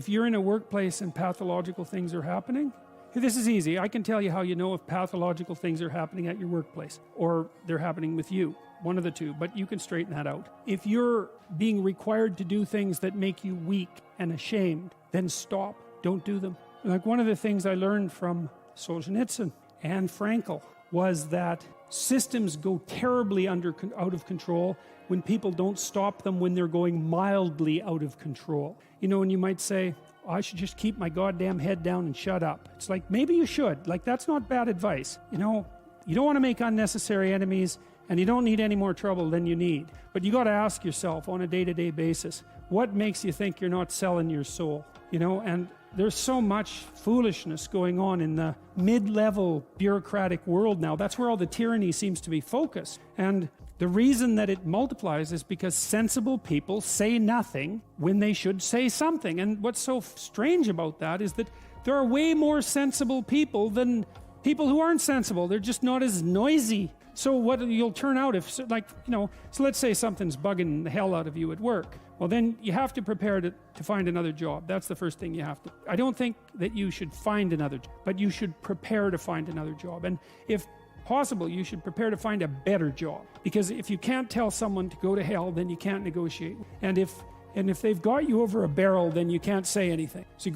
if you're in a workplace and pathological things are happening, this is easy. I can tell you how you know if pathological things are happening at your workplace or they're happening with you. One of the two, but you can straighten that out. If you're being required to do things that make you weak and ashamed, then stop. Don't do them. Like one of the things I learned from Solzhenitsyn and Frankl was that systems go terribly out of control when people don't stop them when they're going mildly out of control. You know, and you might say, I should just keep my goddamn head down and shut up. It's like, maybe you should. Like, that's not bad advice. You know, you don't want to make unnecessary enemies, and you don't need any more trouble than you need. But you got to ask yourself on a day-to-day basis, what makes you think you're not selling your soul? You know, and there's so much foolishness going on in the mid-level bureaucratic world now. That's where all the tyranny seems to be focused. And the reason that it multiplies is because sensible people say nothing when they should say something. And what's so strange about that is that there are way more sensible people than people who aren't sensible. They're just not as noisy. So what you'll turn out if, like, you know, so let's say something's bugging the hell out of you at work. Well, then you have to prepare to find another job. That's the first thing you have to. I don't think that you should find another job, but you should prepare to find another job. And if possible, you should prepare to find a better job. Because if you can't tell someone to go to hell, then you can't negotiate. And if they've got you over a barrel, then you can't say anything. So you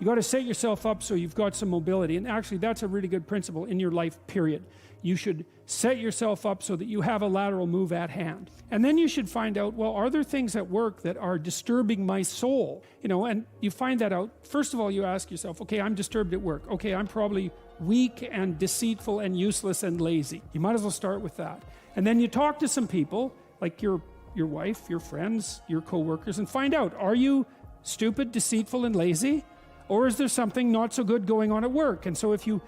gotta set yourself up so you've got some mobility. And actually, that's a really good principle in your life, period. You should set yourself up so that you have a lateral move at hand. And then you should find out, well, are there things at work that are disturbing my soul? You know, and you find that out. First of all, you ask yourself, okay, I'm disturbed at work. Okay, I'm probably weak and deceitful and useless and lazy. You might as well start with that. And then you talk to some people, like your wife, your friends, your co-workers, and find out, are you stupid, deceitful, and lazy? Or is there something not so good going on at work? And so if you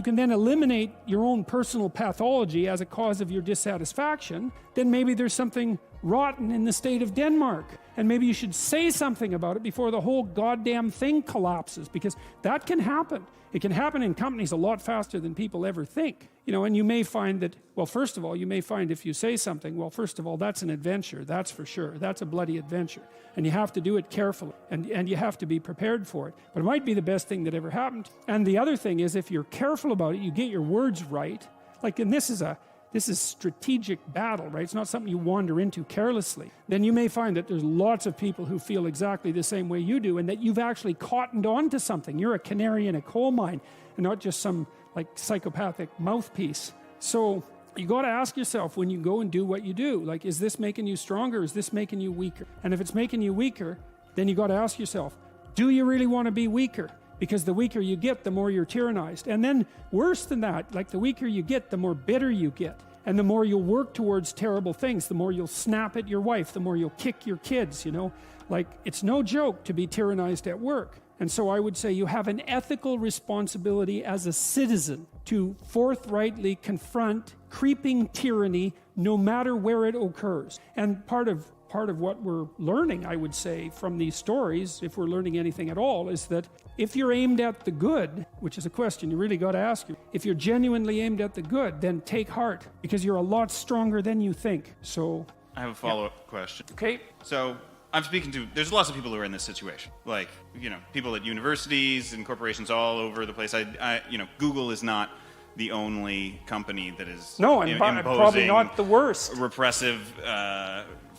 can then eliminate your own personal pathology as a cause of your dissatisfaction, then maybe there's something rotten in the state of Denmark. And maybe you should say something about it before the whole goddamn thing collapses, because that can happen. It can happen in companies a lot faster than people ever think. You know, and you may find that, well, first of all, you may find if you say something, well, first of all, that's an adventure, that's for sure. That's a bloody adventure. And you have to do it carefully, and you have to be prepared for it. But it might be the best thing that ever happened. And the other thing is, if you're careful about it, you get your words right. Like, and this is strategic battle, right? It's not something you wander into carelessly. Then you may find that there's lots of people who feel exactly the same way you do, and that you've actually cottoned on to something. You're a canary in a coal mine, and not just some like psychopathic mouthpiece. So you got to ask yourself when you go and do what you do, like, is this making you stronger? Is this making you weaker? And if it's making you weaker, then you got to ask yourself, do you really want to be weaker? Because the weaker you get, the more you're tyrannized. And then worse than that, like the weaker you get, the more bitter you get. And the more you'll work towards terrible things, the more you'll snap at your wife, the more you'll kick your kids, you know. Like, it's no joke to be tyrannized at work. And so I would say you have an ethical responsibility as a citizen to forthrightly confront creeping tyranny no matter where it occurs. And part of what we're learning, I would say, from these stories, if we're learning anything at all, is that if you're aimed at the good, which is a question you really got to ask you, if you're genuinely aimed at the good, then take heart, because you're a lot stronger than you think. So I have a follow-up question. Okay. So I'm speaking to, there's lots of people who are in this situation. Like, you know, people at universities and corporations all over the place. You know, Google is not the only company that is imposing probably not the worst. Repressive,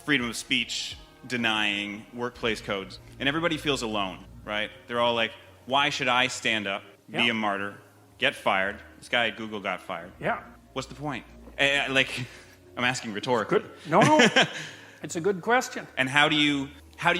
freedom of speech denying workplace codes. And everybody feels alone, right? They're all like, why should I stand up, be a martyr, get fired? This guy at Google got fired. Yeah. What's the point? Like, I'm asking rhetorically. Good. No. It's a good question. And how do you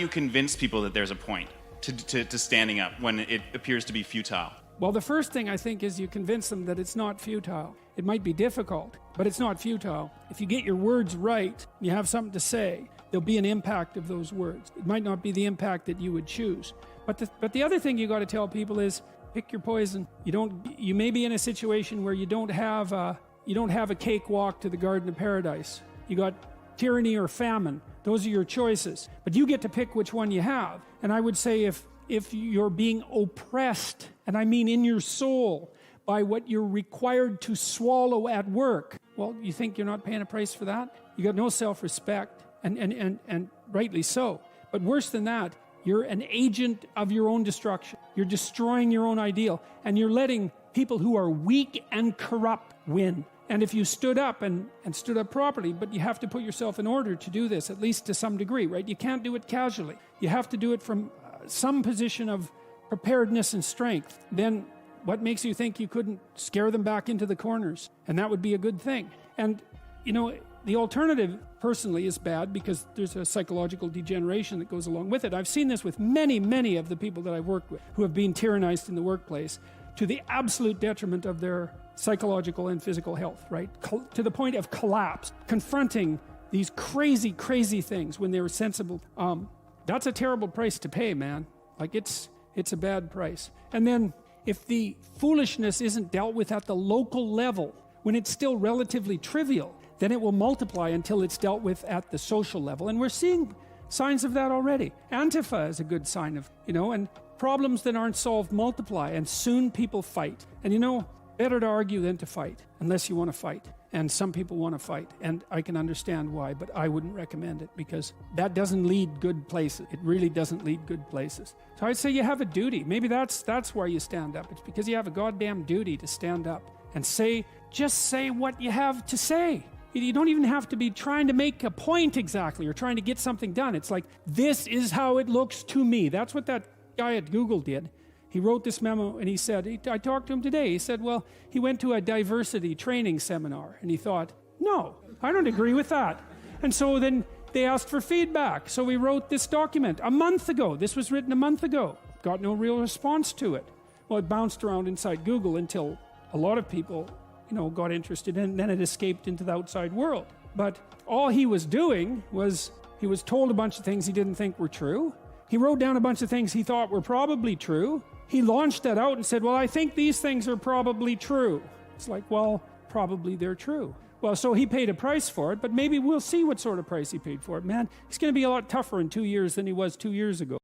convince people that there's a point to standing up when it appears to be futile? Well, the first thing I think is you convince them that it's not futile. It might be difficult, but it's not futile. If you get your words right, you have something to say, there'll be an impact of those words. It might not be the impact that you would choose. But the other thing you got to tell people is pick your poison. You may be in a situation where you don't have a cakewalk to the Garden of Paradise. You got tyranny or famine. Those are your choices. But you get to pick which one you have. And I would say if you're being oppressed, and I mean in your soul, by what you're required to swallow at work, well, you think you're not paying a price for that? You got no self-respect, and rightly so. But worse than that, You're an agent of your own destruction. You're destroying your own ideal, and you're letting people who are weak and corrupt win. And if you stood up and stood up properly, but you have to put yourself in order to do this, at least to some degree, right? You can't do it casually. You have to do it from some position of preparedness and strength. Then what makes you think you couldn't scare them back into the corners? And that would be a good thing. And, you know, the alternative, personally, is bad because there's a psychological degeneration that goes along with it. I've seen this with many, many of the people that I've worked with who have been tyrannized in the workplace to the absolute detriment of their psychological and physical health, right? To the point of collapse, confronting these crazy, crazy things when they were sensible. That's a terrible price to pay, man. Like, it's a bad price. And then if the foolishness isn't dealt with at the local level, when it's still relatively trivial, then it will multiply until it's dealt with at the social level. And we're seeing signs of that already. Antifa is a good sign of, and problems that aren't solved multiply, and soon people fight. And better to argue than to fight, unless you want to fight. And some people want to fight, and I can understand why, but I wouldn't recommend it because that doesn't lead good places. It really doesn't lead good places. So I'd say you have a duty. Maybe that's why you stand up. It's because you have a goddamn duty to stand up and just say what you have to say. You don't even have to be trying to make a point exactly or trying to get something done. It's like, this is how it looks to me. That's what that guy at Google did. He wrote this memo and he said, I talked to him today. He said, well, he went to a diversity training seminar and he thought, no, I don't agree with that. And so then they asked for feedback. So we wrote this document a month ago. This was written a month ago. Got no real response to it. Well, it bounced around inside Google until a lot of people, got interested in it, and then it escaped into the outside world. But all he was doing was he was told a bunch of things he didn't think were true. He wrote down a bunch of things he thought were probably true. He launched that out and said, well, I think these things are probably true. It's like, well, probably they're true. Well, so he paid a price for it, but maybe we'll see what sort of price he paid for it. Man, he's going to be a lot tougher in 2 years than he was 2 years ago.